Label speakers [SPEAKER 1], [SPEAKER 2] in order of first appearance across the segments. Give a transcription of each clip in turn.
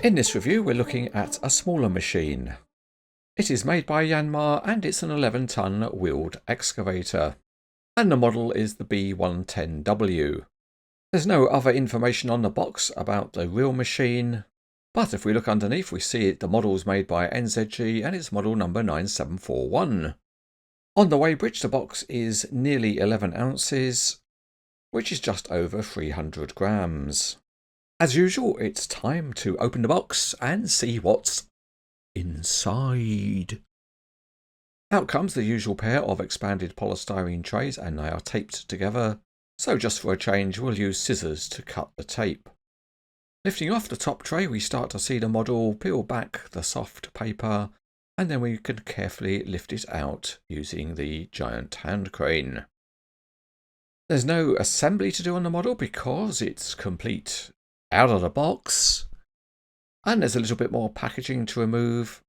[SPEAKER 1] In this review we're looking at a smaller machine. It is made by Yanmar and it's an 11-ton wheeled excavator. And the model is the B110W. There's no other information on the box about the real machine, but if we look underneath we see the model is made by NZG and it's model number 9741. On the weighbridge the box is nearly 11 ounces, which is just over 300 grams. As usual, it's time to open the box and see what's inside. Out comes the usual pair of expanded polystyrene trays and they are taped together, so just for a change we'll use scissors to cut the tape. Lifting off the top tray we start to see the model, peel back the soft paper, and then we can carefully lift it out using the giant hand crane. There's no assembly to do on the model because it's complete out of the box, and there's a little bit more packaging to remove,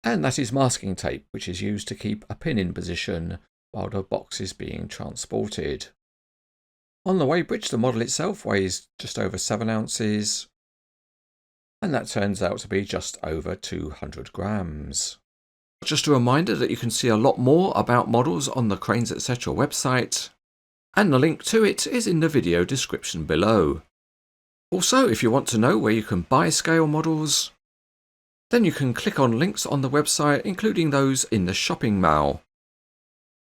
[SPEAKER 1] and that is masking tape, which is used to keep a pin in position while the box is being transported. On the weighbridge the model itself weighs just over 7 ounces, and that turns out to be just over 200 grams. Just a reminder that you can see a lot more about models on the Cranes Etc. website, and the link to it is in the video description below. Also, if you want to know where you can buy scale models, then you can click on links on the website, including those in the shopping mall.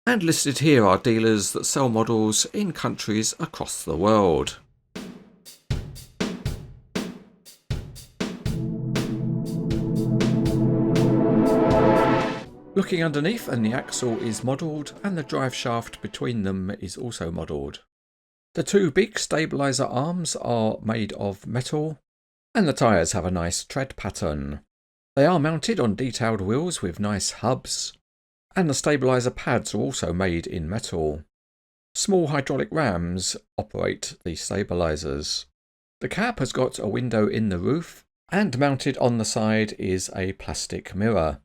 [SPEAKER 1] And listed here are dealers that sell models in countries across the world. Looking underneath, and the axle is modelled and the drive shaft between them is also modelled. The two big stabiliser arms are made of metal, and the tyres have a nice tread pattern. They are mounted on detailed wheels with nice hubs, and the stabiliser pads are also made in metal. Small hydraulic rams operate the stabilisers. The cab has got a window in the roof, and mounted on the side is a plastic mirror.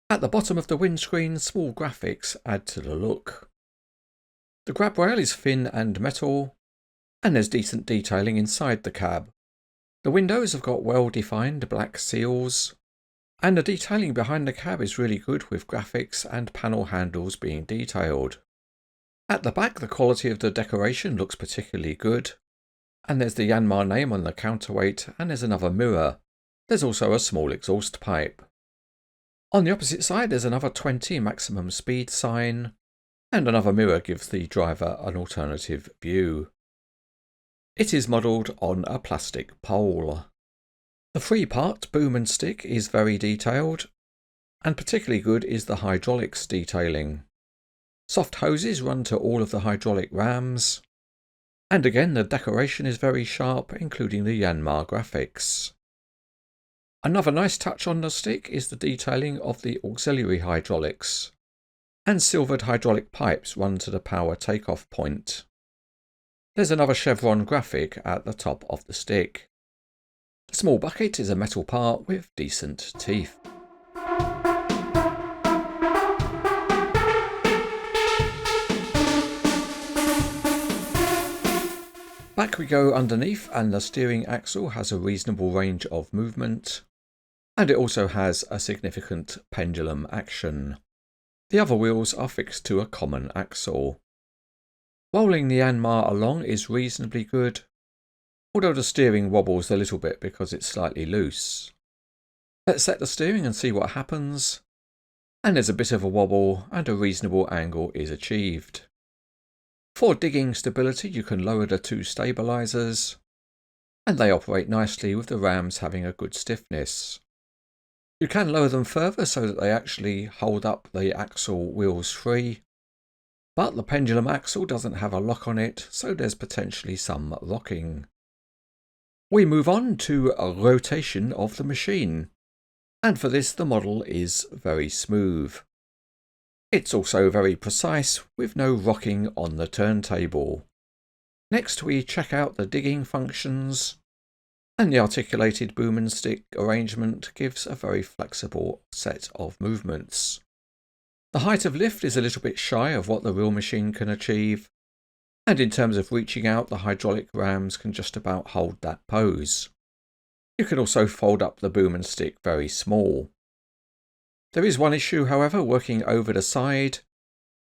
[SPEAKER 1] At the bottom of the windscreen, small graphics add to the look. The grab rail is thin and metal, and there's decent detailing inside the cab. The windows have got well-defined black seals, and the detailing behind the cab is really good with graphics and panel handles being detailed. At the back the quality of the decoration looks particularly good, and there's the Yanmar name on the counterweight, and there's another mirror. There's also a small exhaust pipe. On the opposite side there's another 20 maximum speed sign, and another mirror gives the driver an alternative view. It is modelled on a plastic pole. The three-part boom and stick is very detailed, and particularly good is the hydraulics detailing. Soft hoses run to all of the hydraulic rams, and again the decoration is very sharp, including the Yanmar graphics. Another nice touch on the stick is the detailing of the auxiliary hydraulics, and silvered hydraulic pipes run to the power takeoff point. There's another chevron graphic at the top of the stick. The small bucket is a metal part with decent teeth. Back we go underneath, and the steering axle has a reasonable range of movement, and it also has a significant pendulum action. The other wheels are fixed to a common axle. Rolling the Yanmar along is reasonably good, although the steering wobbles a little bit because it's slightly loose. Let's set the steering and see what happens, and there's a bit of a wobble and a reasonable angle is achieved. For digging stability you can lower the two stabilisers, and they operate nicely with the rams having a good stiffness. You can lower them further so that they actually hold up the axle wheels free, but the pendulum axle doesn't have a lock on it, so there's potentially some rocking. We move on to a rotation of the machine, and for this the model is very smooth. It's also very precise with no rocking on the turntable. Next we check out the digging functions, and the articulated boom and stick arrangement gives a very flexible set of movements. The height of lift is a little bit shy of what the real machine can achieve, and in terms of reaching out the hydraulic rams can just about hold that pose. You can also fold up the boom and stick very small. There is one issue, however, working over the side,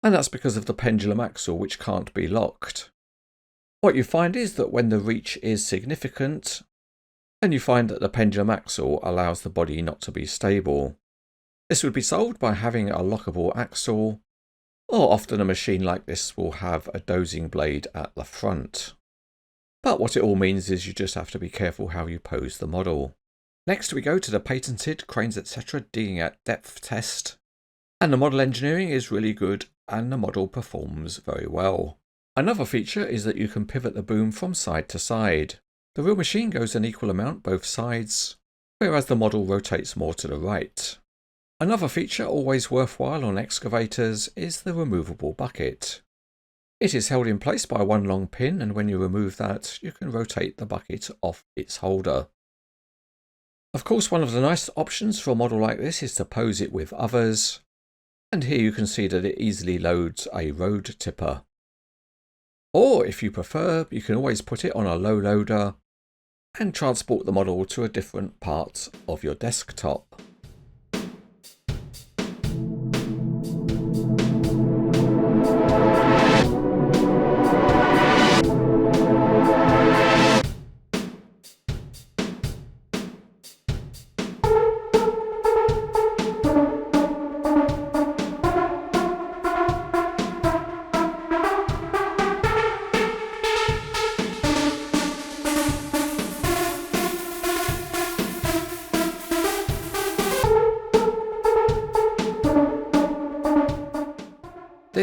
[SPEAKER 1] and that's because of the pendulum axle, which can't be locked. What you find is that when the reach is significant, then you find that the pendulum axle allows the body not to be stable. This would be solved by having a lockable axle, or often a machine like this will have a dozing blade at the front. But what it all means is you just have to be careful how you pose the model. Next we go to the patented Cranes etc. digging at depth test, and the model engineering is really good and the model performs very well. Another feature is that you can pivot the boom from side to side. The real machine goes an equal amount both sides, whereas the model rotates more to the right. Another feature always worthwhile on excavators is the removable bucket. It is held in place by one long pin, and when you remove that, you can rotate the bucket off its holder. Of course, one of the nice options for a model like this is to pose it with others, and here you can see that it easily loads a road tipper. Or, if you prefer, you can always put it on a low loader and transport the model to a different part of your desktop.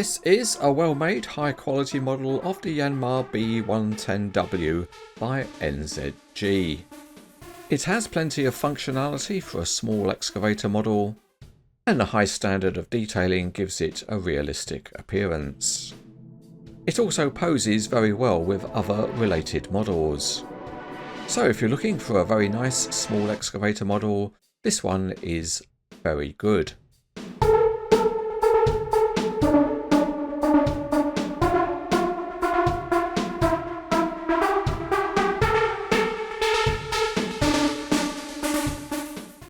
[SPEAKER 1] This is a well-made, high-quality model of the Yanmar B110W by NZG. It has plenty of functionality for a small excavator model, and the high standard of detailing gives it a realistic appearance. It also poses very well with other related models. So if you're looking for a very nice small excavator model, this one is very good.